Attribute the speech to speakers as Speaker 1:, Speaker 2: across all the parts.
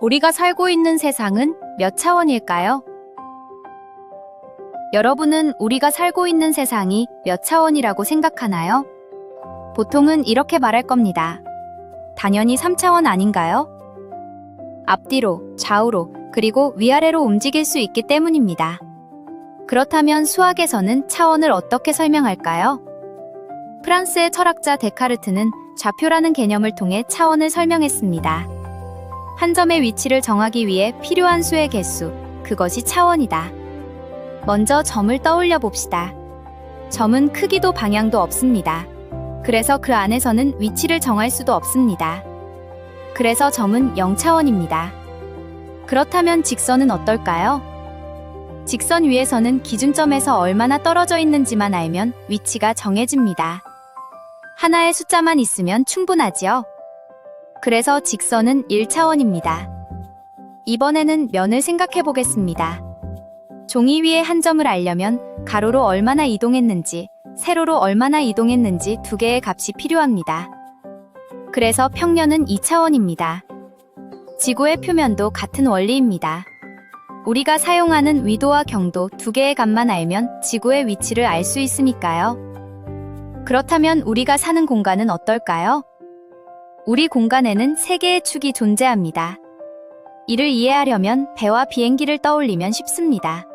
Speaker 1: 우리가 살고 있는 세상은 몇 차원일까요? 여러분은 우리가 살고 있는 세상이 몇 차원이라고 생각하나요? 보통은 이렇게 말할 겁니다. 당연히 3차원 아닌가요? 앞뒤로, 좌우로, 그리고 위아래로 움직일 수 있기 때문입니다. 그렇다면 수학에서는 차원을 어떻게 설명할까요? 프랑스의 철학자 데카르트는 좌표라는 개념을 통해 차원을 설명했습니다. 한 점의 위치를 정하기 위해 필요한 수의 개수, 그것이 차원이다. 먼저 점을 떠올려 봅시다. 점은 크기도 방향도 없습니다. 그래서 그 안에서는 위치를 정할 수도 없습니다. 그래서 점은 0차원입니다. 그렇다면 직선은 어떨까요? 직선 위에서는 기준점에서 얼마나 떨어져 있는지만 알면 위치가 정해집니다. 하나의 숫자만 있으면 충분하지요. 그래서 직선은 1차원입니다. 이번에는 면을 생각해 보겠습니다. 종이 위에 한 점을 알려면 가로로 얼마나 이동했는지, 세로로 얼마나 이동했는지 두 개의 값이 필요합니다. 그래서 평면은 2차원입니다. 지구의 표면도 같은 원리입니다. 우리가 사용하는 위도와 경도 두 개의 값만 알면 지구의 위치를 알 수 있으니까요. 그렇다면 우리가 사는 공간은 어떨까요? 우리 공간에는 세 개의 축이 존재합니다. 이를 이해하려면 배와 비행기를 떠올리면 쉽습니다.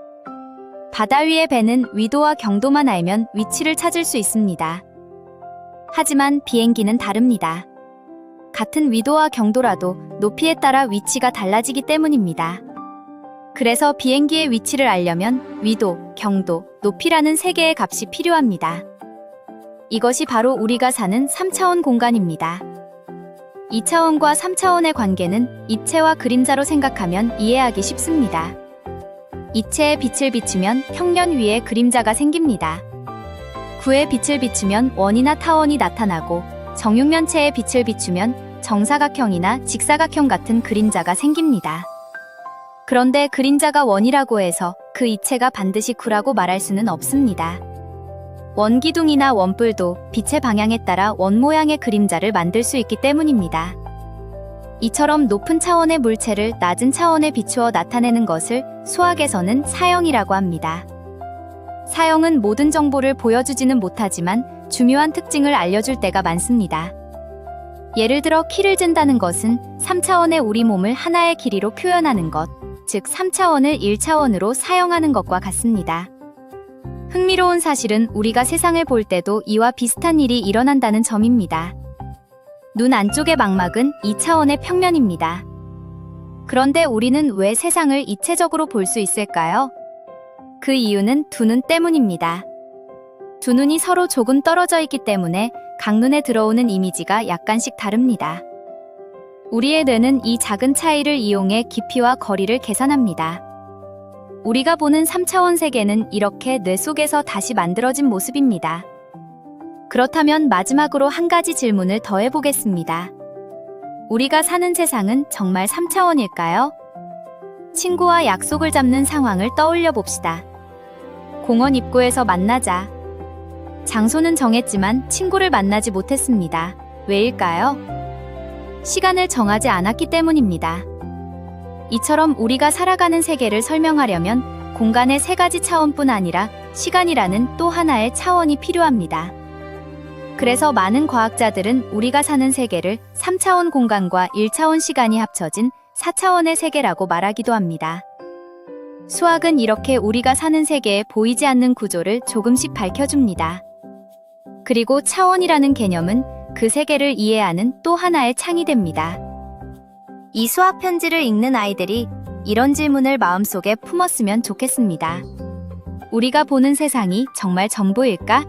Speaker 1: 바다 위의 배는 위도와 경도만 알면 위치를 찾을 수 있습니다. 하지만 비행기는 다릅니다. 같은 위도와 경도라도 높이에 따라 위치가 달라지기 때문입니다. 그래서 비행기의 위치를 알려면 위도, 경도, 높이라는 세 개의 값이 필요합니다. 이것이 바로 우리가 사는 3차원 공간입니다. 2차원과 3차원의 관계는 입체와 그림자로 생각하면 이해하기 쉽습니다. 입체에 빛을 비추면 평면 위에 그림자가 생깁니다. 구에 빛을 비추면 원이나 타원이 나타나고 정육면체에 빛을 비추면 정사각형이나 직사각형 같은 그림자가 생깁니다. 그런데 그림자가 원이라고 해서 그 입체가 반드시 구라고 말할 수는 없습니다. 원기둥이나 원뿔도 빛의 방향에 따라 원 모양의 그림자를 만들 수 있기 때문입니다. 이처럼 높은 차원의 물체를 낮은 차원에 비추어 나타내는 것을 수학에서는 사형이라고 합니다. 사형은 모든 정보를 보여주지는 못하지만 중요한 특징을 알려줄 때가 많습니다. 예를 들어 키를 잰다는 것은 3차원의 우리 몸을 하나의 길이로 표현하는 것, 즉 3차원을 1차원으로 사형하는 것과 같습니다. 흥미로운 사실은 우리가 세상을 볼 때도 이와 비슷한 일이 일어난다는 점입니다. 눈 안쪽의 망막은 2차원의 평면입니다. 그런데 우리는 왜 세상을 입체적으로 볼 수 있을까요? 그 이유는 두 눈 때문입니다. 두 눈이 서로 조금 떨어져 있기 때문에 강눈에 들어오는 이미지가 약간씩 다릅니다. 우리의 뇌는 이 작은 차이를 이용해 깊이와 거리를 계산합니다. 우리가 보는 3차원 세계는 이렇게 뇌 속에서 다시 만들어진 모습입니다. 그렇다면 마지막으로 한 가지 질문을 더 해보겠습니다. 우리가 사는 세상은 정말 3차원일까요? 친구와 약속을 잡는 상황을 떠올려 봅시다. 공원 입구에서 만나자. 장소는 정했지만 친구를 만나지 못했습니다. 왜일까요? 시간을 정하지 않았기 때문입니다. 이처럼 우리가 살아가는 세계를 설명하려면 공간의 세 가지 차원뿐 아니라 시간이라는 또 하나의 차원이 필요합니다. 그래서 많은 과학자들은 우리가 사는 세계를 3차원 공간과 1차원 시간이 합쳐진 4차원의 세계라고 말하기도 합니다. 수학은 이렇게 우리가 사는 세계에 보이지 않는 구조를 조금씩 밝혀줍니다. 그리고 차원이라는 개념은 그 세계를 이해하는 또 하나의 창이 됩니다. 이 수학 편지를 읽는 아이들이 이런 질문을 마음속에 품었으면 좋겠습니다. 우리가 보는 세상이 정말 전부일까?